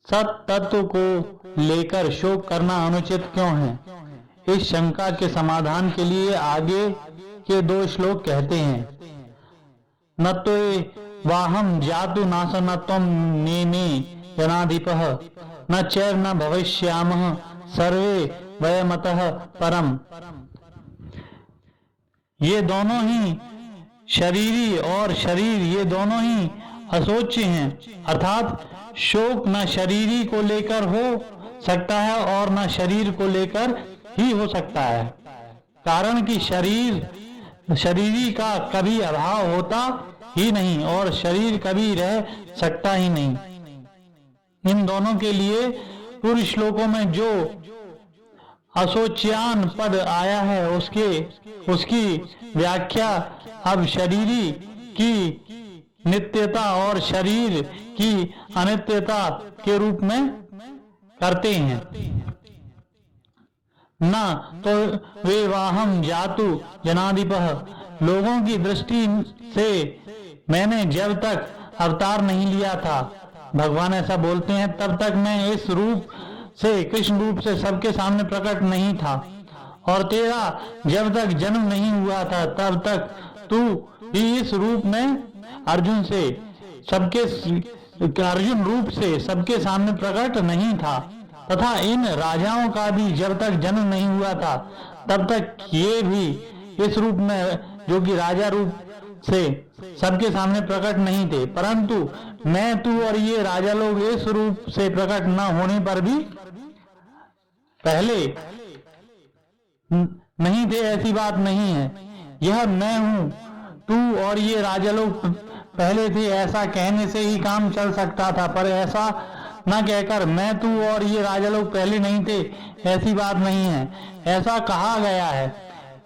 सत तत्व को लेकर शोक करना अनुचित क्यों है? इस शंका के समाधान के लिए आगे के 2 श्लोक कहते हैं। न तो वाहम जातु नासनत्वं नेने जनाधिपः न चैव न भविष्यामः सर्वे वयमतः परम। ये दोनों ही शरीरी और शरीर ये दोनों ही अशोच्य हैं, अर्थात शोक न शरीरी को लेकर हो सकता है और न शरीर को लेकर ही हो सकता है, कारण कि शरीरी का कभी अभाव होता ही नहीं और शरीर कभी रह सकता ही नहीं। इन दोनों के लिए पूर्व श्लोकों में जो अशोच्यान पद आया है उसकी व्याख्या अब शरीरी की नित्यता और शरीर की अनित्यता के रूप में करते हैं। न तो वे वाहम जातु जनाधिपः, लोगों की दृष्टि से मैंने जब तक अवतार नहीं लिया था, भगवान ऐसा बोलते हैं, तब तक मैं इस रूप से कृष्ण रूप से सबके सामने प्रकट नहीं था, और तेरा जब तक जन्म नहीं हुआ था तब तक तू भी इस रूप में अर्जुन रूप से सबके सामने प्रकट नहीं था, तथा इन राजाओं का भी जब तक जन्म नहीं हुआ था तब तक ये भी इस रूप में जो कि राजा रूप से सबके सामने प्रकट नहीं थे, परंतु मैं तू और ये राजा लोग इस रूप से प्रकट न होने पर भी पहले नहीं थे, ऐसी बात नहीं है। यह मैं हूं, तू और ये राजा लोग पहले थे, ऐसा कहने से ही काम चल सकता था, पर ऐसा न कहकर मैं तू और ये राजा लोग पहले नहीं थे, ऐसी बात नहीं है, ऐसा कहा गया है।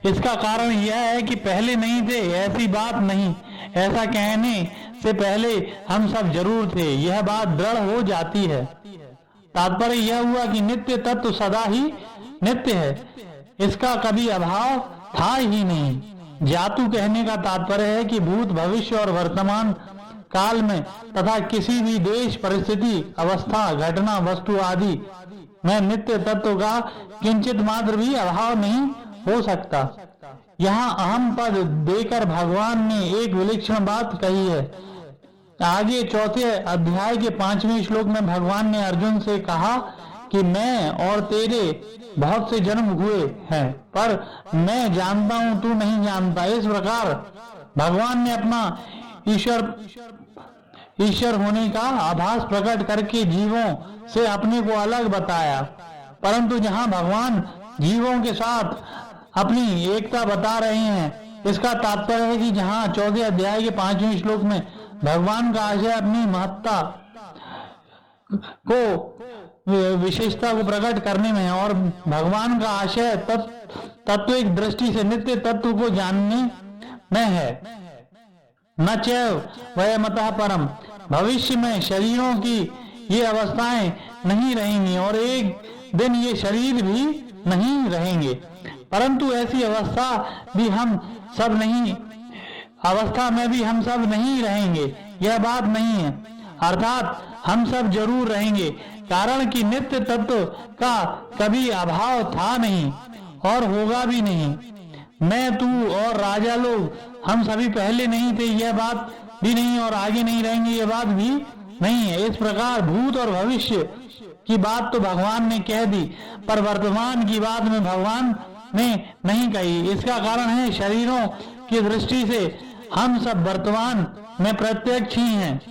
इसका कारण यह है कि पहले नहीं थे ऐसी बात नहीं, ऐसा कहने से पहले हम सब जरूर थे, यह बात दृढ़ हो जाती है। तात्पर्य यह हुआ कि नित्य तत्व सदा ही नित्य है, इसका कभी अभाव था ही नहीं। जातु कहने का तात्पर्य है कि भूत भविष्य और वर्तमान काल में तथा किसी भी देश परिस्थिति अवस्था घटना वस्तु आदि में नित्य तत्व का किंचित मात्र भी अभाव नहीं हो सकता। यहाँ अहम पद देकर भगवान ने एक विलक्षण बात कही है। आगे 4 अध्याय के 5वें श्लोक में भगवान ने अर्जुन से कहा कि मैं और तेरे बहुत से जन्म हुए हैं, पर मैं जानता हूं तू नहीं जानता। इस प्रकार भगवान ने अपना ईश्वर होने का आभास प्रकट करके जीवों से अपने को अलग बताया, परंतु जहां भगवान जीवों के साथ अपनी एकता बता रहे हैं, इसका तात्पर्य है कि जहां 14 अध्याय के 5वें श्लोक में भगवान का आशय अपनी महत्ता को विशेषता को प्रकट करने में और भगवान का आशय तत्विक दृष्टि से नित्य तत्व को जानने में है। न चैव वयमतः परम, भविष्य में शरीरों की ये अवस्थाएं नहीं रहेंगी और एक दिन ये शरीर भी नहीं रहेंगे, परंतु ऐसी अवस्था में भी हम सब नहीं रहेंगे, यह बात नहीं है। अर्थात हम सब जरूर रहेंगे, कारण कि नित्य तत्व का कभी अभाव था नहीं और होगा भी नहीं। मैं तू और राजा लोग हम सभी पहले नहीं थे, यह बात भी नहीं, और आगे नहीं रहेंगे, यह बात भी नहीं है। इस प्रकार भूत और भविष्य की बात तो भगवान ने कह दी, पर वर्तमान की बात में भगवान ने नहीं कही। इसका कारण है शरीरों की दृष्टि से हम सब वर्तमान में प्रत्यक्ष ही हैं,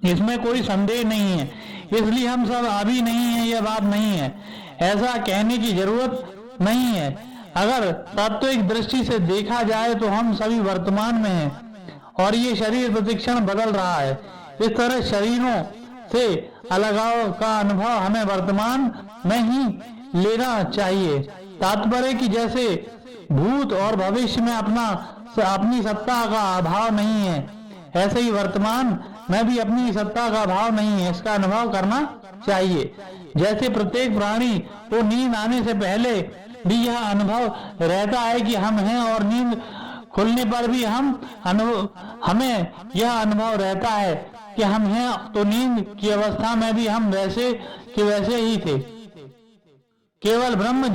इसमें कोई संदेह नहीं है, इसलिए हम सब अभी नहीं है, यह बात नहीं है, ऐसा कहने की जरूरत नहीं है। अगर तात्विक दृष्टि से देखा जाए तो हम सभी वर्तमान में हैं और ये शरीर प्रतिक्षण बदल रहा है। इस तरह शरीरों से अलगाव का अनुभव हमें वर्तमान में ही लेना चाहिए। तात्पर्य कि जैसे भूत और भविष्य में अपनी सत्ता का अभाव नहीं है, ऐसे ही वर्तमान में भी अपनी सत्ता का अभाव नहीं है, इसका अनुभव करना चाहिए। जैसे प्रत्येक प्राणी को नींद आने से पहले भी यह अनुभव रहता है कि हम हैं और नींद खुलने पर भी हमें यह अनुभव रहता है कि हम हैं, तो नींद की अवस्था में भी हम वैसे के वैसे ही थे। केवल ब्रह्म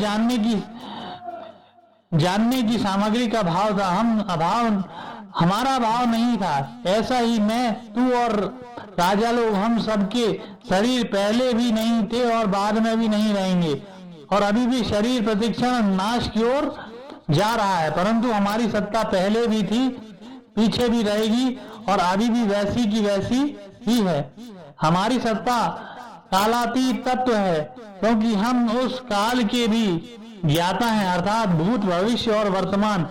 जानने की सामग्री का भाव था, हमारा भाव नहीं था। ऐसा ही मैं, तू और राजा लोग, हम सबके शरीर पहले भी नहीं थे और बाद में भी नहीं रहेंगे, और अभी भी शरीर प्रतिक्षण नाश की ओर जा रहा है, परंतु हमारी सत्ता पहले भी थी, पीछे भी रहेगी और अभी भी वैसी की वैसी ही है। हमारी सत्ता कालातीत तत्व है, क्योंकि हम उस काल के भी ज्ञाता हैं, अर्थात भूत, भविष्य और वर्तमान।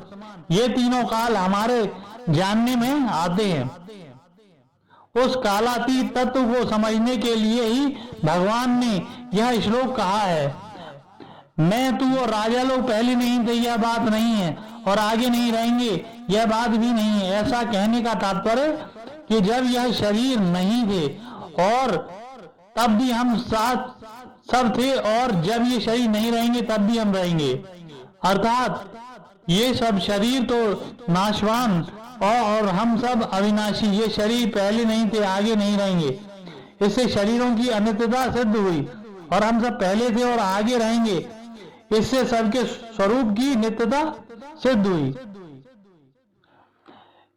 ये तीनों काल हमारे जानने में आते हैं। उस कालातीत तत्व को समझने के लिए ही भगवान ने यह श्लोक कहा है। मैं, तू और राजा लोग पहले नहीं थे, यह बात नहीं है, और आगे नहीं रहेंगे, यह बात भी नहीं है। ऐसा कहने का तात्पर्य कि जब यह शरीर नहीं थे और तब भी हम साथ सब थे, और जब ये शरीर नहीं रहेंगे तब भी हम रहेंगे। अर्थात ये सब शरीर तो नाशवान और हम सब अविनाशी। ये शरीर पहले नहीं थे, आगे नहीं रहेंगे। इससे शरीरों की अनित्यता सिद्ध हुई, और हम सब पहले थे और आगे रहेंगे। इससे सबके स्वरूप की नित्यता सिद्ध हुई।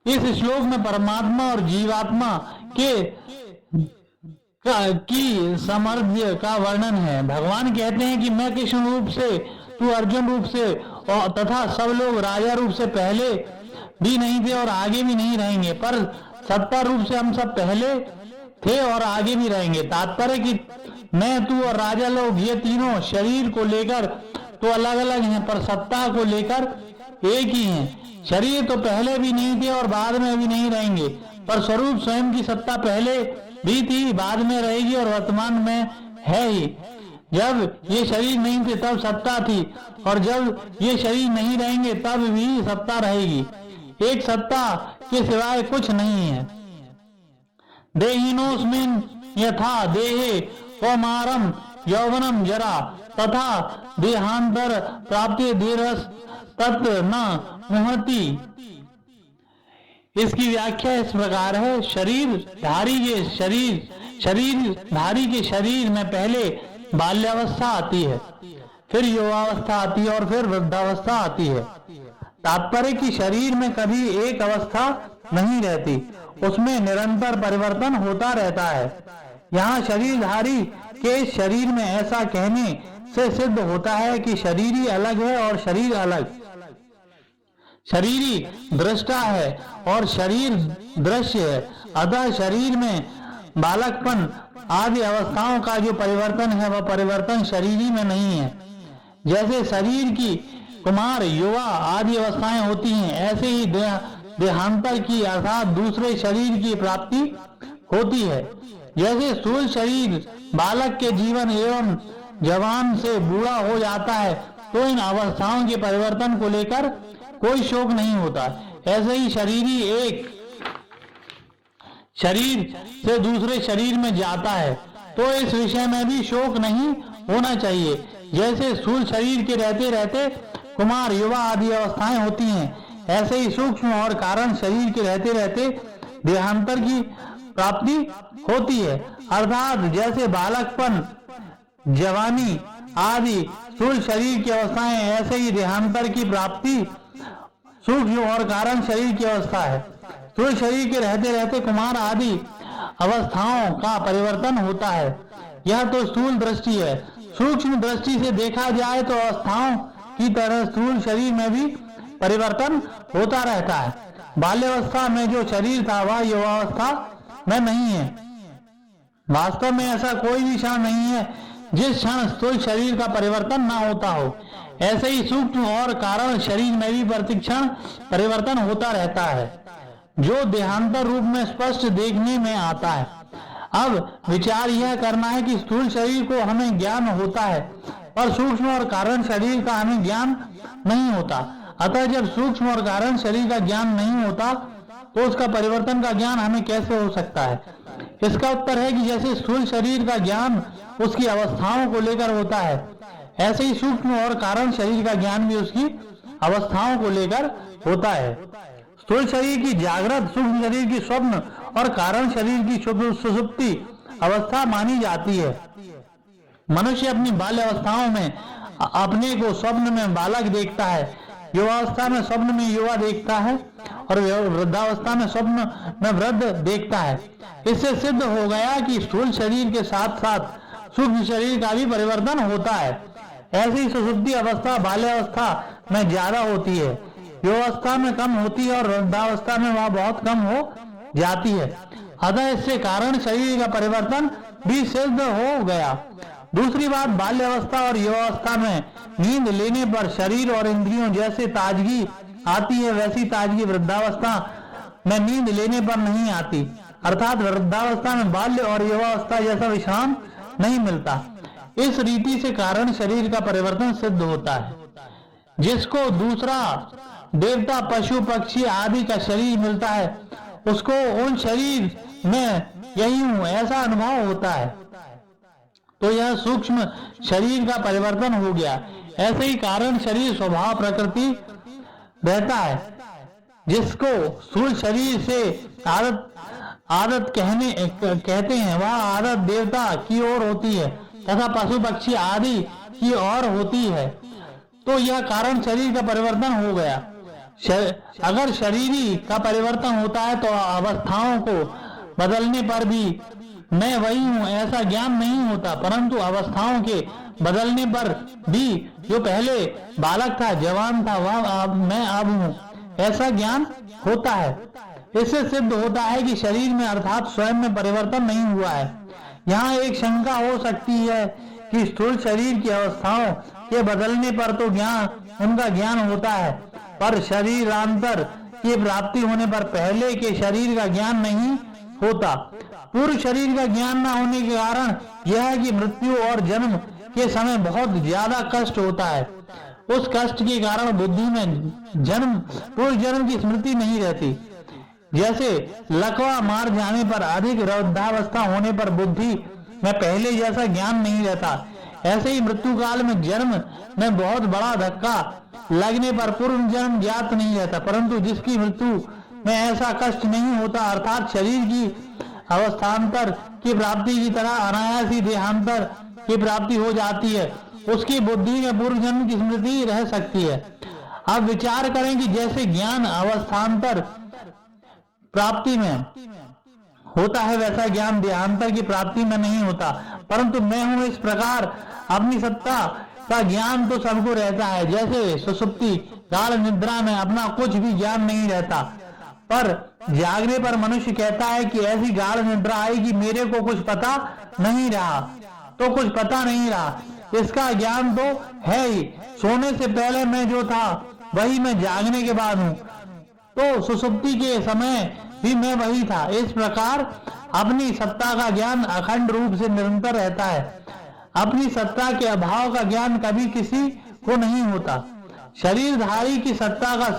इस श्लोक में परमात्मा और जीवात्मा की सामर्थ्य का वर्णन है। भगवान कहते हैं कि मैं कृष्ण रूप से, तू अर्जुन रूप से, और तथा सब लोग राजा रूप से पहले भी नहीं थे और आगे भी नहीं रहेंगे, पर सत्ता रूप से हम सब पहले थे और आगे भी रहेंगे। तात्पर्य कि मैं, तू और राजा लोग, ये तीनों शरीर को लेकर तो अलग अलग हैं, पर सत्ता को लेकर एक ही हैं। शरीर तो पहले भी नहीं थे और बाद में भी नहीं रहेंगे, पर स्वरूप स्वयं की सत्ता पहले भी थी, बाद में रहेगी और वर्तमान में है ही। जब ये शरीर नहीं थे तब सत्ता थी, और जब ये शरीर नहीं रहेंगे तब भी सत्ता रहेगी। एक सत्ता के सिवाय कुछ नहीं है। देहिनोस्मिन् यथा देहे कौमारम यौवनम जरा तथा देहांतर प्राप्ति धीरस तत्र न मुहति। इसकी व्याख्या इस प्रकार है। शरीरधारी के शरीर में पहले बाल्यावस्था आती है, फिर युवावस्था आती है और फिर वृद्धावस्था आती है। तात्पर्य कि शरीर में कभी एक अवस्था नहीं रहती, उसमें निरंतर परिवर्तन होता रहता है। यहाँ शरीरधारी के शरीर में ऐसा कहने से सिद्ध होता है कि शरीरी अलग है और शरीर अलग। शरीरी दृष्टा है और शरीर दृश्य है। अतः शरीर में बालकपन आदि अवस्थाओं का जो परिवर्तन है वह परिवर्तन शरीरी में नहीं है। जैसे शरीर की कुमार, युवा आदि अवस्थाएं होती हैं, ऐसे ही देहांतर की अर्थात दूसरे शरीर की प्राप्ति होती है। जैसे स्थूल शरीर बालक के जीवन एवं जवान से बूढ़ा हो जाता है, तो इन अवस्थाओं के परिवर्तन को लेकर कोई शोक नहीं होता। ऐसे ही शरीरी एक शरीर से दूसरे शरीर में जाता है, तो इस विषय में भी शोक नहीं होना चाहिए। जैसे स्थूल शरीर के रहते रहते कुमार, युवा आदि अवस्थाएं होती हैं, ऐसे ही सूक्ष्म और कारण शरीर के रहते रहते देहांतर की प्राप्ति होती है। अर्थात जैसे बालकपन, जवानी आदि स्थूल शरीर की अवस्थाएं, ऐसे ही देहांतर की प्राप्ति सूक्ष्म और कारण शरीर की अवस्था है। स्थूल शरीर के रहते रहते कुमार आदि अवस्थाओं का परिवर्तन होता है। यह तो स्थूल दृष्टि है। सूक्ष्म दृष्टि से देखा जाए तो अवस्थाओं की तरह स्थूल शरीर में भी परिवर्तन होता रहता है। बाल्यावस्था में जो शरीर था वह युवावस्था में नहीं है। वास्तव में ऐसा कोई भी क्षण नहीं है जिस क्षण स्थूल शरीर का परिवर्तन ना होता हो। ऐसे ही सूक्ष्म और कारण शरीर में भी प्रतिक्षण परिवर्तन होता रहता है, जो देहांतर रूप में स्पष्ट देखने में आता है। अब विचार यह करना है कि स्थूल शरीर को हमें ज्ञान होता है, पर सूक्ष्म और कारण शरीर का हमें ज्ञान नहीं होता। अतः जब सूक्ष्म और कारण शरीर का ज्ञान नहीं होता तो उसका परिवर्तन का ज्ञान हमें कैसे हो सकता है? इसका उत्तर है कि जैसे स्थूल शरीर का ज्ञान उसकी अवस्थाओं को लेकर होता है, ऐसे ही सूक्ष्म और कारण शरीर का ज्ञान भी उसकी अवस्थाओं को लेकर होता है। स्थूल शरीर की जागृत, सूक्ष्म शरीर की स्वप्न और कारण शरीर की सुषुप्ति अवस्था मानी जाती है। मनुष्य अपनी बाल्य अवस्थाओं में अपने को स्वप्न में बालक देखता है, युवावस्था में स्वप्न में युवा देखता है और वृद्धावस्था में स्वप्न में वृद्ध देखता है। इससे सिद्ध हो गया कि स्थूल शरीर के साथ साथ सूक्ष्म शरीर का भी परिवर्तन होता है। ऐसी सुषुप्ति अवस्था बाल्यावस्था में ज्यादा होती है, युवावस्था में कम होती है और वृद्धावस्था में वह बहुत कम हो जाती है। अतः इससे कारण शरीर का परिवर्तन भी सिद्ध हो गया। दूसरी बात, बाल्यावस्था और युवावस्था में नींद लेने पर शरीर और इंद्रियों जैसे ताजगी आती है, वैसी ताजगी वृद्धावस्था में नींद लेने पर नहीं आती। अर्थात वृद्धावस्था में बाल्य और युवावस्था जैसा विश्राम नहीं मिलता। इस रीति से कारण शरीर का परिवर्तन सिद्ध होता है। जिसको दूसरा देवता, पशु, पक्षी आदि का शरीर मिलता है, उसको उन शरीर में यही हूं ऐसा अनुभव होता है। तो यह सूक्ष्म शरीर का परिवर्तन हो गया। ऐसे ही कारण शरीर स्वभाव प्रकृति रहता है। जिसको स्थूल शरीर से आदत कहते हैं, वह आदत देवता की ओर होती है तथा पशु पक्षी आदि की ओर होती है। तो यह कारण शरीर का परिवर्तन हो गया। अगर शरीरी का परिवर्तन होता है तो अवस्थाओं को बदलने पर भी मैं वही हूँ ऐसा ज्ञान नहीं होता, परंतु अवस्थाओं के बदलने पर भी जो पहले बालक था, जवान था, वह मैं अब हूँ ऐसा ज्ञान होता है। इससे सिद्ध होता है कि शरीर में अर्थात स्वयं में परिवर्तन नहीं हुआ है। यहाँ एक शंका हो सकती है कि स्थूल शरीर की अवस्थाओं के बदलने पर तो उनका ज्ञान होता है, पर शरीरांतर की प्राप्ति होने पर पहले के शरीर का ज्ञान नहीं होता। पूर्व शरीर का ज्ञान न होने के कारण यह है कि मृत्यु और जन्म के समय बहुत ज्यादा कष्ट होता है। उस कष्ट के कारण बुद्धि में पूर्व जन्म की स्मृति नहीं रहती। जैसे लकवा मार जाने पर अधिक वृद्धावस्था होने पर बुद्धि में पहले जैसा ज्ञान नहीं रहता, ऐसे ही मृत्यु काल में जन्म में बहुत बड़ा धक्का लगने पर पूर्व जन्म ज्ञात नहीं रहता, परंतु जिसकी मृत्यु में ऐसा कष्ट नहीं होता, अर्थात शरीर की अवस्थांतर की प्राप्ति की तरह अनायास ही देहांतर की प्राप्ति हो जाती है, उसकी बुद्धि में पूर्व जन्म की स्मृति रह सकती है। अब विचार करें कि जैसे ज्ञान अवस्थांतर प्राप्ति में होता है, वैसा ज्ञान देहांतर की प्राप्ति में नहीं होता। परंतु मैं हूं इस प्रकार अपनी सत्ता का ज्ञान तो सबको रहता है। जैसे सुषुप्ति गाढ़ निद्रा में अपना कुछ भी ज्ञान नहीं रहता, पर जागने पर मनुष्य कहता है कि ऐसी गाढ़ निद्रा आई कि मेरे को कुछ पता नहीं रहा, तो कुछ पता नहीं रहा। इसका ज्ञान तो है ही, सोने से पहले मैं जो था वही मैं जागने के बाद हूँ, तो सुषुप्ति के समय भी मैं वही था। इस प्रकार अपनी सत्ता का ज्ञान अखंड रूप से निरंतर रहता है। अपनी सत्ता के अभाव का ज्ञान कभी किसी को नहीं होता। शरीरधारी की सत्ता का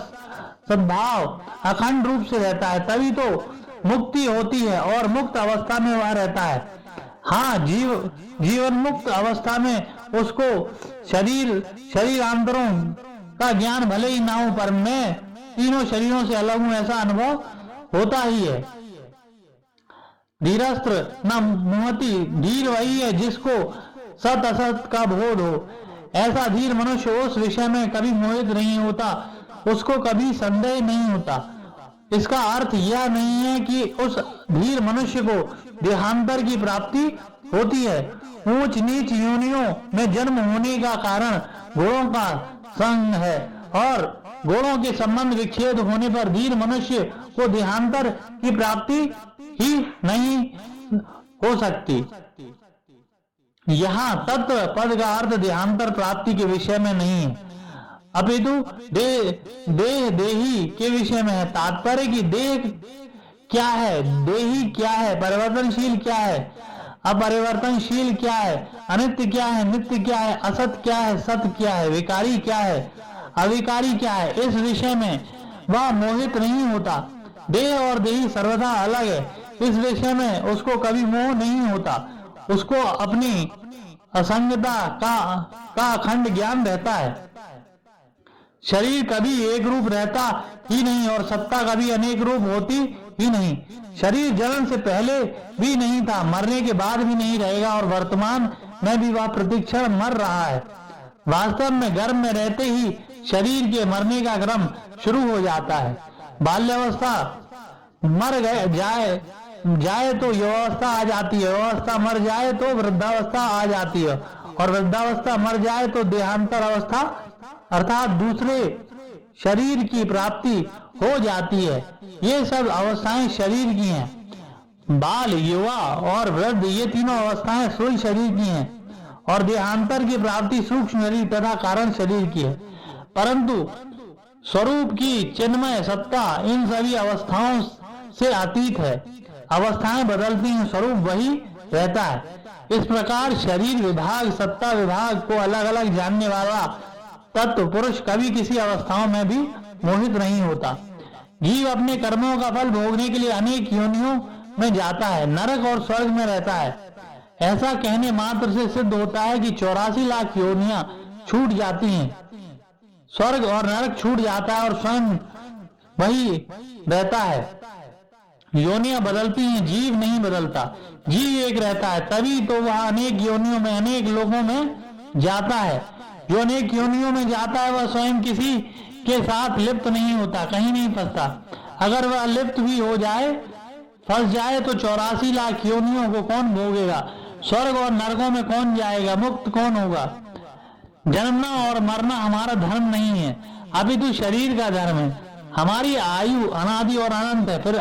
सद्भाव अखंड रूप से रहता है, तभी तो मुक्ति होती है और मुक्त अवस्था में वह रहता है। हाँ, जीवन मुक्त अवस्था में उसको शरीरांतरों का ज्ञान भले ही ना हो, पर मैं तीनों शरीरों से अलग हूं ऐसा अनुभव होता ही है। धीरस्त्र न मुहति, धीर वही है जिसको सत असत का बोध हो। ऐसा धीर मनुष्य उस विषय में कभी मोहित नहीं होता, उसको कभी संदेह नहीं होता। इसका अर्थ यह नहीं है कि उस धीर मनुष्य को देहांतर की प्राप्ति होती है। ऊंच नीच योनियों में जन्म होने का कारण गुणों का संग है और गुणों के संबंध विच्छेद होने पर धीर मनुष्य को देहांतर की प्राप्ति ही नहीं हो सकती। यहाँ तत्व पद का अर्थ देहांतर प्राप्ति के विषय में नहीं है, अपितु देही के विषय में है। तात्पर्य की देह क्या है, देही क्या है, परिवर्तनशील क्या है, अपरिवर्तनशील क्या है, अनित्य क्या है, नित्य क्या है, असत क्या है, सत्य क्या है, विकारी क्या है, अविकारी क्या है, इस विषय में वह मोहित नहीं होता। देह और देही सर्वथा अलग है, इस विषय में उसको कभी मोह नहीं होता। उसको अपनी असंगता का अखंड ज्ञान रहता है। शरीर कभी एक रूप रहता ही नहीं और सत्ता कभी अनेक रूप होती ही नहीं। शरीर जन्म से पहले भी नहीं था, मरने के बाद भी नहीं रहेगा और वर्तमान में भी वह प्रतिक्षण मर रहा है। वास्तव में गर्भ में रहते ही शरीर के मरने का क्रम शुरू हो जाता है। बाल्यावस्था मर जाए तो युवावस्था आ जाती है, युवावस्था मर जाए तो वृद्धावस्था आ जाती है और वृद्धावस्था मर जाए तो देहांतर अवस्था अर्थात दूसरे शरीर की प्राप्ति हो जाती है। ये सब अवस्थाएं शरीर की हैं। बाल, युवा और वृद्ध ये तीनों अवस्थाएं स्थूल शरीर की हैं और देहांतर की प्राप्ति सूक्ष्म शरीर तथा कारण शरीर की है। परंतु स्वरूप की चिन्मय सत्ता इन सभी अवस्थाओं से अतीत है। अवस्थाएं बदलती हैं, स्वरूप वही रहता है। इस प्रकार शरीर विभाग, सत्ता विभाग को अलग अलग जानने वाला तत्व पुरुष कभी किसी अवस्थाओं में भी मोहित नहीं होता। जीव अपने कर्मों का फल भोगने के लिए अनेक योनियों में जाता है, नरक और स्वर्ग में रहता है। ऐसा कहने मात्र से सिद्ध होता है कि 84 लाख योनियां छूट जाती हैं, स्वर्ग और नरक छूट जाता है और स्वयं वही रहता है। योनियां बदलती हैं, जीव नहीं बदलता। जीव एक रहता है, तभी तो वह अनेक योनियों में, अनेक लोगों में जाता है। जो अनेक योनियों में जाता है वह स्वयं किसी के साथ लिप्त नहीं होता, कहीं नहीं फंसता। अगर वह लिप्त भी हो जाए, फंस जाए तो 84 लाख योनियों को कौन भोगेगा? स्वर्ग और नरकों में कौन जाएगा? मुक्त कौन होगा? जन्मना और मरना हमारा धर्म नहीं है, अपितु शरीर का धर्म है। हमारी आयु अनादि और अनंत है। फिर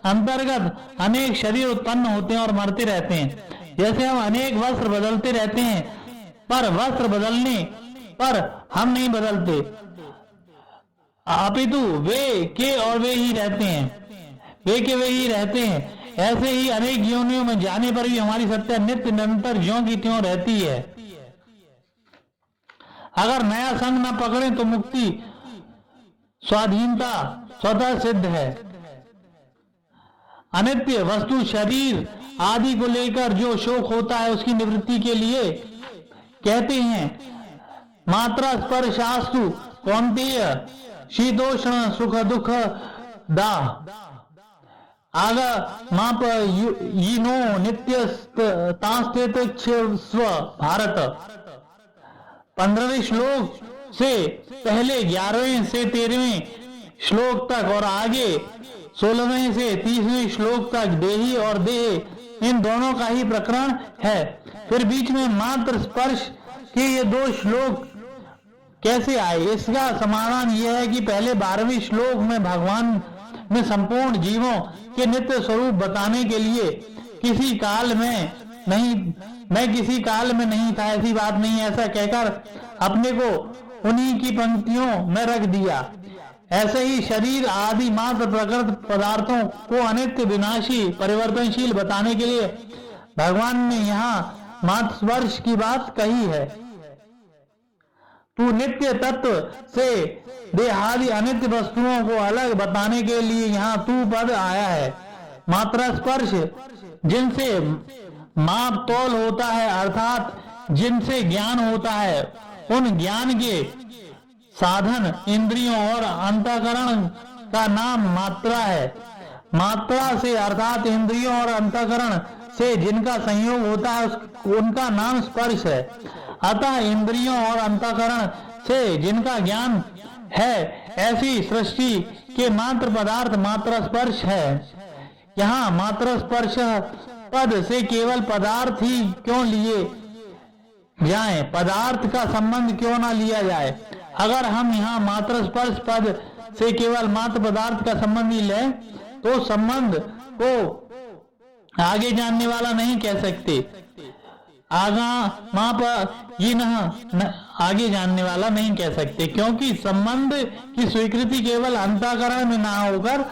अंतर्गत अनेक शरीर उत्पन्न होते हैं और मरते रहते हैं। जैसे हम अनेक वस्त्र बदलते रहते हैं, पर वस्त्र बदलने पर हम नहीं बदलते, अपितु वे के और वे ही रहते हैं, वे के वे ही रहते हैं। ऐसे ही अनेक योनियों में जाने पर भी हमारी सत्ता नित्य निरंतर ज्यों की त्यों रहती है। अगर नया संग न पकड़े तो मुक्ति स्वाधीनता स्वतः सिद्ध है। अनित्य वस्तु शरीर आदि को लेकर जो शोक होता है उसकी निवृत्ति के लिए कहते हैं मात्रा स्पर्शास्तु कौन्तेय शीतोष्ण सुख दुख दाह आग माप यिनो नित्य तास्तेत स्व भारत। 15वें श्लोक से पहले 11वें से 13वें श्लोक तक और आगे 16वें से 30वें श्लोक तक देही और देह इन दोनों का ही प्रकरण है। फिर बीच में मात्र स्पर्श के ये 2 श्लोक कैसे आए? इसका समाधान यह है कि पहले 12वें श्लोक में भगवान में संपूर्ण जीवों के नित्य स्वरूप बताने के लिए किसी काल में नहीं, मैं किसी काल में नहीं था, ऐसी बात नहीं, ऐसा कहकर अपने को उन्हीं की पंक्तियों में रख दिया। ऐसे ही शरीर आदि मात्र प्रकृत पदार्थों को अनित्य विनाशी परिवर्तनशील बताने के लिए भगवान ने यहाँ मात्र स्पर्श की बात कही है। तू नित्य तत्व से देहादि अनित्य वस्तुओं को अलग बताने के लिए यहाँ तू पद आया है। मात्रा स्पर्श जिनसे माप तोल होता है अर्थात जिनसे ज्ञान होता है, उन ज्ञान के साधन इंद्रियों और अंतःकरण का नाम मात्रा है। मात्रा से अर्थात इंद्रियों और अंतःकरण से जिनका संयोग होता है उनका नाम स्पर्श है। अतः इंद्रियों और अंतःकरण से जिनका ज्ञान है ऐसी सृष्टि के मात्र पदार्थ मात्र स्पर्श है। यहाँ मात्र स्पर्श पद से केवल पदार्थ ही क्यों लिए जाए, पदार्थ का संबंध क्यों ना लिया जाए? अगर हम यहाँ मात्र स्पर्श पद से केवल मात्र पदार्थ का संबंध ही लें तो संबंध को आगे जानने वाला नहीं कह सकते। आगा माप ये न आगे जानने वाला नहीं कह सकते, क्योंकि संबंध की स्वीकृति केवल अंतःकरण में ना होकर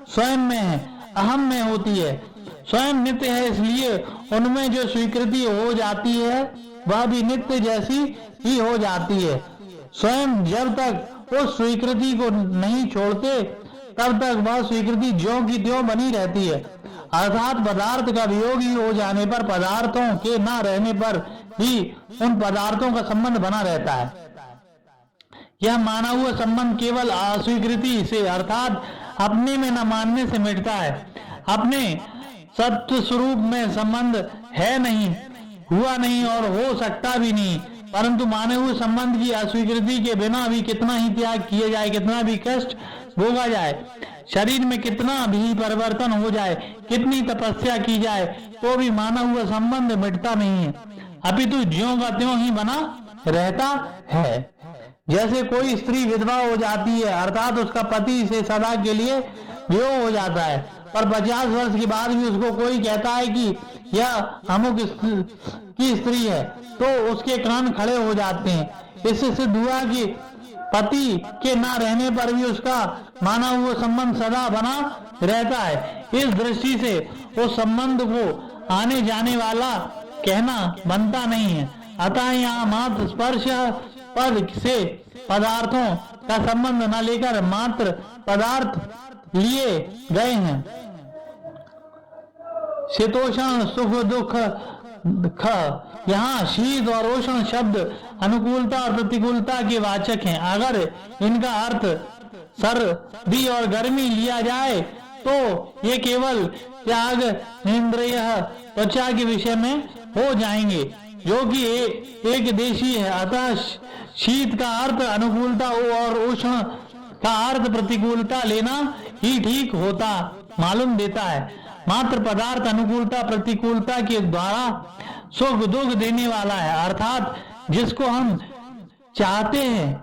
स्वयं में है, अहम में होती है। स्वयं नित्य है, इसलिए उनमें जो स्वीकृति हो जाती है वह भी नित्य जैसी ही हो जाती है। स्वयं जब तक उस स्वीकृति को नहीं छोड़ते तब तक वह स्वीकृति ज्यों की त्यों बनी रहती है। अर्थात पदार्थ का वियोग ही हो जाने पर, पदार्थों के ना रहने पर ही उन पदार्थों का संबंध बना रहता है। यह माना हुआ संबंध केवल अस्वीकृति से अर्थात अपने में न मानने से मिटता है। अपने सत्व स्वरूप में संबंध है नहीं, हुआ नहीं और हो सकता भी नहीं, परंतु माने हुए संबंध की अस्वीकृति के बिना भी कितना ही त्याग किया जाए, कितना भी कष्ट भोगा जाए, शरीर में कितना भी परिवर्तन हो जाए, कितनी तपस्या की जाए, तो भी माना हुआ संबंध मिटता नहीं है, अपितु ज्यों का त्यों ही बना रहता है। जैसे कोई स्त्री विधवा हो जाती है अर्थात उसका पति से सदा के लिए वियोग हो जाता है, पर 50 वर्ष के बाद भी उसको कोई कहता है कि यह अमुक की स्त्री है, तो उसके कान खड़े हो जाते हैं। इससे सिद्ध हुआ कि पति के ना रहने पर भी उसका माना हुआ संबंध सदा बना रहता है। इस दृष्टि से उस संबंध को आने जाने वाला कहना बनता नहीं है। अतः यहाँ मात्र स्पर्श पद से पदार्थों का संबंध न लेकर मात्र पदार्थ लिए गए हैं। शीतोष्ण सुख दुख यहाँ शीत और उष्ण शब्द अनुकूलता और प्रतिकूलता के वाचक हैं। अगर इनका अर्थ सर्दी और गर्मी लिया जाए तो ये केवल त्याग इंद्रिय त्वचा के विषय में हो जाएंगे, जो कि एक देशी है। अतः शीत का अर्थ अनुकूलता और उष्ण का अर्थ प्रतिकूलता लेना ही ठीक होता मालूम देता है। मात्र पदार्थ अनुकूलता प्रतिकूलता के द्वारा सुख दुख देने वाला है, अर्थात जिसको हम चाहते हैं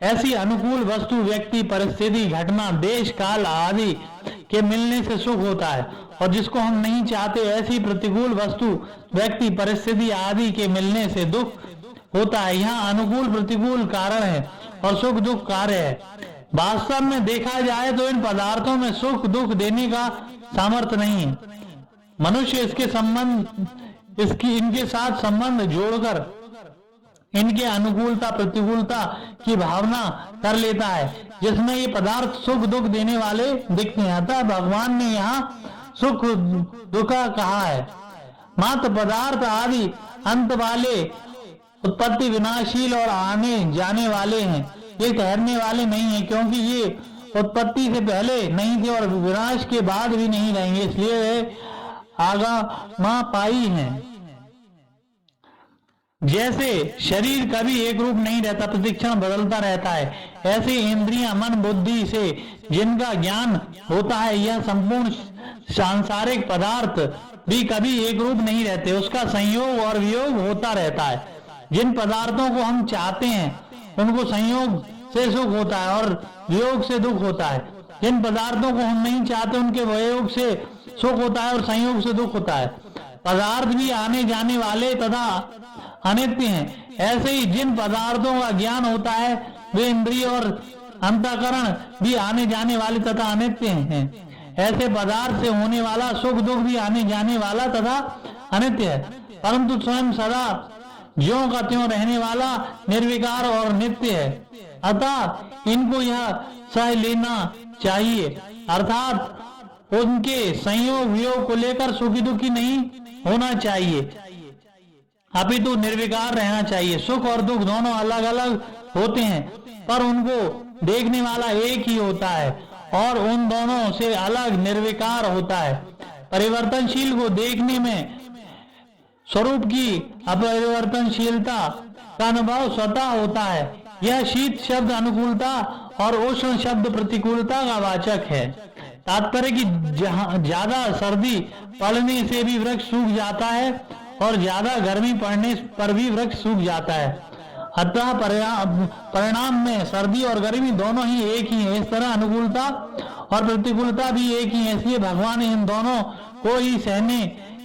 ऐसी अनुकूल वस्तु व्यक्ति परिस्थिति घटना देश काल आदि के मिलने से सुख होता है, और जिसको हम नहीं चाहते ऐसी प्रतिकूल वस्तु व्यक्ति परिस्थिति आदि के मिलने से दुख होता है। यहाँ अनुकूल प्रतिकूल कारण है और सुख दुख कार्य है। वास्तव में देखा जाए तो इन पदार्थों में सुख दुख देने का सामर्थ्य नहीं है। मनुष्य इनके साथ संबंध जोड़कर इनके अनुकूलता प्रतिकूलता की भावना कर लेता है, जिसमें ये पदार्थ सुख दुख देने वाले दिखते हैं। अतः भगवान ने यहाँ सुख दुख कहा है। मात्र पदार्थ आदि अंत वाले, उत्पत्ति विनाशील और आने जाने वाले हैं, ये ठहरने वाले नहीं है, क्योंकि ये उत्पत्ति से पहले नहीं थे और विनाश के बाद भी नहीं रहेंगे, इसलिए आगमा पाई हैं। जैसे शरीर कभी एक रूप नहीं रहता, प्रतिक्षण बदलता रहता है, ऐसे इंद्रियां मन बुद्धि से जिनका ज्ञान होता है, यह संपूर्ण सांसारिक पदार्थ भी कभी एक रूप नहीं रहते, उसका संयोग और वियोग होता रहता है। जिन पदार्थों को हम चाहते हैं उनको संयोग से सुख होता है और वियोग से दुख होता है। जिन पदार्थों को हम नहीं चाहते उनके वियोग से सुख होता है और संयोग से दुख होता है। पदार्थ भी आने जाने वाले तथा अनित्य हैं। ऐसे ही जिन पदार्थों का ज्ञान होता है वे इंद्रिय और अंतःकरण भी आने जाने वाले तथा अनित्य हैं। ऐसे पदार्थ से होने वाला सुख दुख भी आने जाने वाला तथा अनित्य है, परंतु स्वयं सदा ज्यों का त्यों रहने वाला निर्विकार और नित्य है। अतः इनको यह सह लेना चाहिए, अर्थात उनके संयोग वियोग को लेकर सुखी दुखी नहीं होना चाहिए, अपितु निर्विकार रहना चाहिए। सुख और दुख दोनों अलग अलग होते हैं, पर उनको देखने वाला एक ही होता है और उन दोनों से अलग निर्विकार होता है। परिवर्तनशील को देखने में स्वरूप की अपरिवर्तनशीलता का अनुभव स्वतः होता है। यह शीत शब्द अनुकूलता और उष्ण शब्द प्रतिकूलता का वाचक है। तात्पर्य कि ज्यादा सर्दी पड़ने से भी वृक्ष सूख जाता है और ज्यादा गर्मी पड़ने पर भी वृक्ष सूख जाता है। अतः परिणाम में सर्दी और गर्मी दोनों ही एक ही है। इस तरह अनुकूलता और प्रतिकूलता भी एक ही है, इसलिए भगवान इन दोनों को ही सहने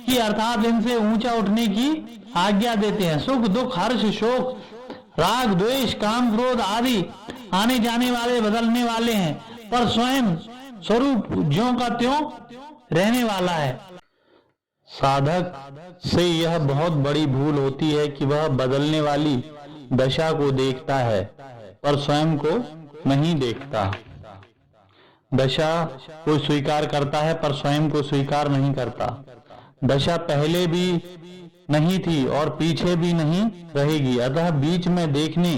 की अर्थात इनसे ऊंचा उठने की आज्ञा देते हैं। सुख दुख हर्ष शोक राग द्वेष काम क्रोध आदि आने जाने वाले बदलने वाले हैं, पर स्वयं स्वरूप ज्यों का त्यों रहने वाला है। साधक से यह बहुत बड़ी भूल होती है कि वह बदलने वाली दशा को देखता है पर स्वयं को नहीं देखता। दशा को स्वीकार करता है पर स्वयं को स्वीकार नहीं करता। दशा पहले भी नहीं थी और पीछे भी नहीं रहेगी, अतः बीच में देखने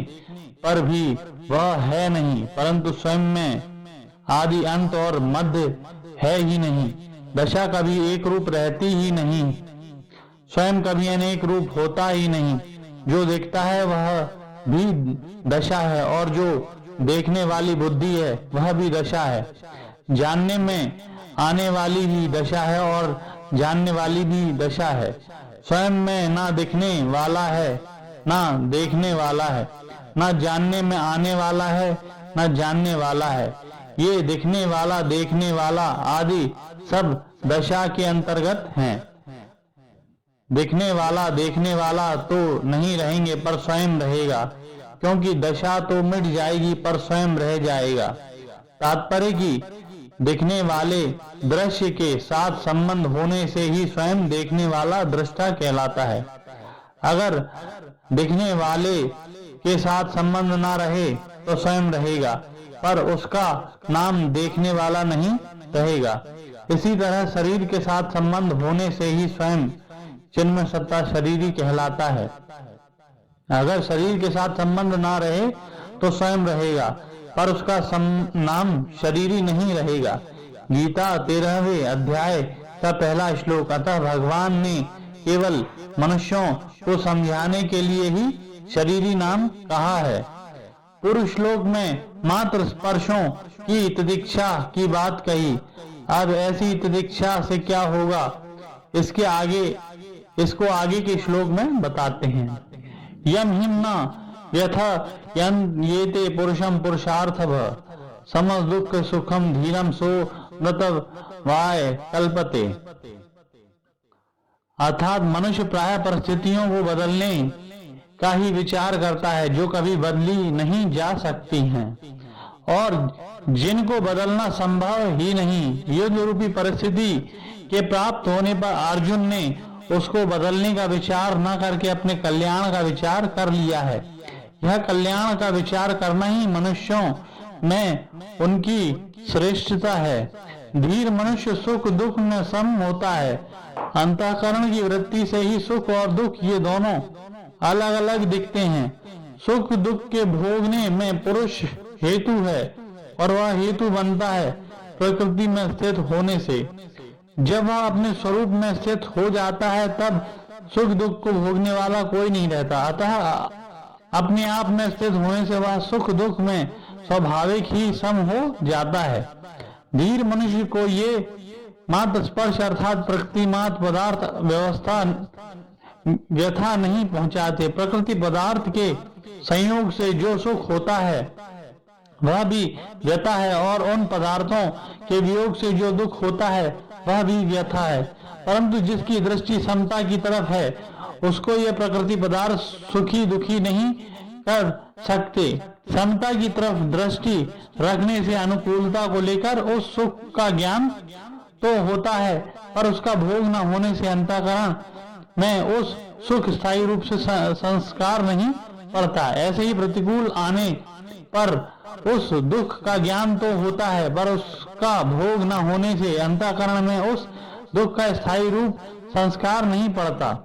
पर भी वह है नहीं, परंतु स्वयं में आदि अंत और मध्य है ही नहीं। दशा कभी एक रूप रहती ही नहीं, स्वयं कभी अनेक रूप होता ही नहीं। जो देखता है वह भी दशा है, और जो देखने वाली बुद्धि है वह भी दशा है। जानने में आने वाली भी दशा है और जानने वाली भी दशा है। स्वयं में ना दिखने वाला है ना देखने वाला है, ना जानने में आने वाला है ना जानने वाला है। ये दिखने वाला देखने वाला आदि सब दशा के अंतर्गत हैं। दिखने वाला देखने वाला तो नहीं रहेंगे पर स्वयं रहेगा, क्योंकि दशा तो मिट जाएगी पर स्वयं रह जाएगा। तात्पर्य की दिखने वाले दृश्य के साथ संबंध होने से ही स्वयं देखने वाला दृष्टा कहलाता है। अगर दिखने वाले के साथ संबंध ना रहे तो स्वयं रहेगा, पर उसका नाम देखने वाला नहीं रहेगा। इसी तरह शरीर के साथ संबंध होने से ही स्वयं चिन्मय सत्ता शरीरी कहलाता है। अगर शरीर के साथ संबंध ना रहे तो स्वयं रहेगा, पर उसका नाम शरीरी नहीं रहेगा। गीता 13वें अध्याय का पहला श्लोक। अतः भगवान ने केवल मनुष्यों को समझाने के लिए ही शरीरी नाम कहा है। पूर्व श्लोक में मात्र स्पर्शों की तितिक्षा की बात कही। अब ऐसी तितिक्षा से क्या होगा, इसको आगे के श्लोक में बताते हैं। यम हिम्ना यथा येते पुरुषम पुरुषार्थव समझ दुख सुखम धीरम सो वाय कल्पते। अर्थात मनुष्य प्राय परिस्थितियों को बदलने का ही विचार करता है जो कभी बदली नहीं जा सकती हैं, और जिनको बदलना संभव ही नहीं। युद्ध रूपी परिस्थिति के प्राप्त होने पर अर्जुन ने उसको बदलने का विचार न करके अपने कल्याण का विचार कर लिया है। यह कल्याण का विचार करना ही मनुष्यों में उनकी श्रेष्ठता है। धीर मनुष्य सुख दुख में सम होता है। अंतःकरण की वृत्ति से ही सुख और दुख ये दोनों अलग अलग दिखते हैं। सुख दुख के भोगने में पुरुष हेतु है, और वह हेतु बनता है प्रकृति में स्थित होने से। जब वह अपने स्वरूप में स्थित हो जाता है तब सुख दुख को भोगने वाला कोई नहीं रहता। अतः अपने आप में स्थित होने से वह सुख दुख में स्वाभाविक ही सम हो जाता है। धीर मनुष्य को ये मात्र स्पर्श अर्थात प्रकृति मात्र पदार्थ व्यवस्था व्यथा नहीं पहुंचाते। प्रकृति पदार्थ के संयोग से जो सुख होता है वह भी व्यथा है, और उन पदार्थों के वियोग से जो दुख होता है वह भी व्यथा है। परंतु जिसकी दृष्टि समता की तरफ है उसको यह प्रकृति पदार्थ सुखी दुखी नहीं कर सकते। समता की तरफ दृष्टि रखने से अनुकूलता को लेकर उस सुख का ज्ञान तो होता है, पर उसका भोग न होने से अंतःकरण में उस सुख स्थायी रूप से संस्कार नहीं पड़ता। ऐसे ही प्रतिकूल आने पर उस दुख का ज्ञान तो होता है, पर उसका भोग न होने से अंतःकरण में उस दुख का स्थायी रूप संस्कार नहीं पड़ता।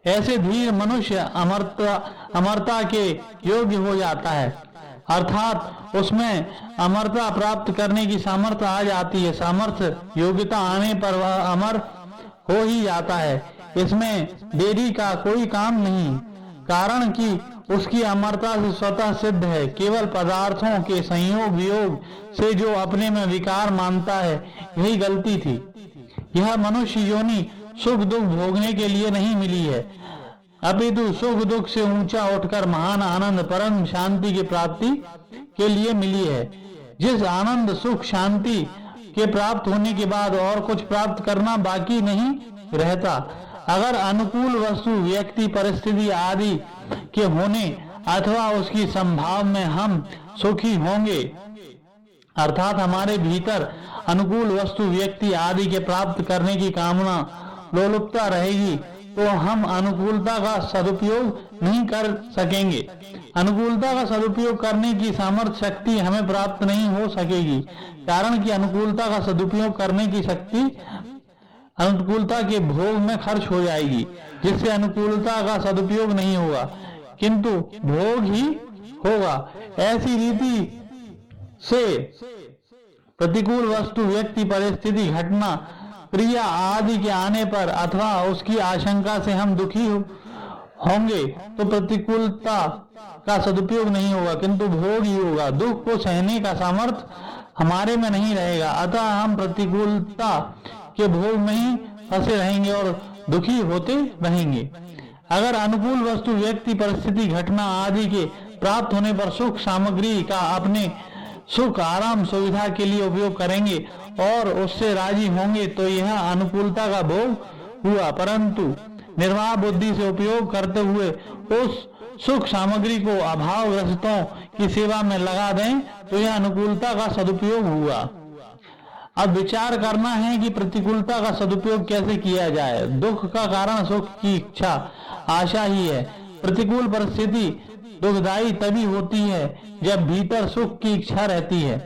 ऐसे धीर मनुष्य अमरता के योग्य हो जाता है, अर्थात उसमें अमरता प्राप्त करने की सामर्थ्य आ जाती है। सामर्थ्य योग्यता आने पर वह अमर हो ही जाता है। इसमें देरी का कोई काम नहीं, कारण कि उसकी अमरता से स्वतः सिद्ध है। केवल पदार्थों के संयोग वियोग से जो अपने में विकार मानता है, यही गलती थी। यह मनुष्य योनि सुख दुख भोगने के लिए नहीं मिली है, अपितु सुख दुख से ऊंचा उठकर महान आनंद परम शांति की प्राप्ति के लिए मिली है। जिस आनंद सुख शांति के प्राप्त होने के बाद और कुछ प्राप्त करना बाकी नहीं रहता। अगर अनुकूल वस्तु व्यक्ति परिस्थिति आदि के होने अथवा उसकी संभाव में हम सुखी होंगे, अर्थात हमारे भीतर अनुकूल वस्तु व्यक्ति आदि के प्राप्त करने की कामना लोलुपता रहेगी, तो हम अनुकूलता का सदुपयोग नहीं कर सकेंगे। अनुकूलता का सदुपयोग करने की सामर्थ्य शक्ति हमें प्राप्त नहीं हो सकेगी, कारण कि अनुकूलता का सदुपयोग करने की शक्ति अनुकूलता के भोग में खर्च हो जाएगी, जिससे अनुकूलता का सदुपयोग नहीं होगा, किंतु भोग ही होगा। ऐसी रीति से प्रतिकूल वस्तु, व्यक्ति, परिस्थिति, घटना, क्रिया आदि के आने पर अथवा उसकी आशंका से हम दुखी होंगे तो प्रतिकूलता का सदुपयोग नहीं होगा, किंतु भोग ही होगा। दुख को सहने का सामर्थ्य हमारे में नहीं रहेगा, अतः हम प्रतिकूलता के भोग में ही फंसे रहेंगे और दुखी होते रहेंगे। अगर अनुकूल वस्तु, व्यक्ति, परिस्थिति, घटना आदि के प्राप्त होने पर सुख सामग्री का अपने सुख, आराम, सुविधा के लिए उपयोग करेंगे और उससे राजी होंगे तो यह अनुकूलता का भोग हुआ। परंतु निर्वाह बुद्धि से उपयोग करते हुए उस सुख सामग्री को अभावग्रस्तों की सेवा में लगा दें तो यह अनुकूलता का सदुपयोग हुआ। अब विचार करना है कि प्रतिकूलता का सदुपयोग कैसे किया जाए। दुख का कारण सुख की इच्छा, आशा ही है। प्रतिकूल परिस्थिति दुखदायी तभी होती है जब भीतर सुख की इच्छा रहती है।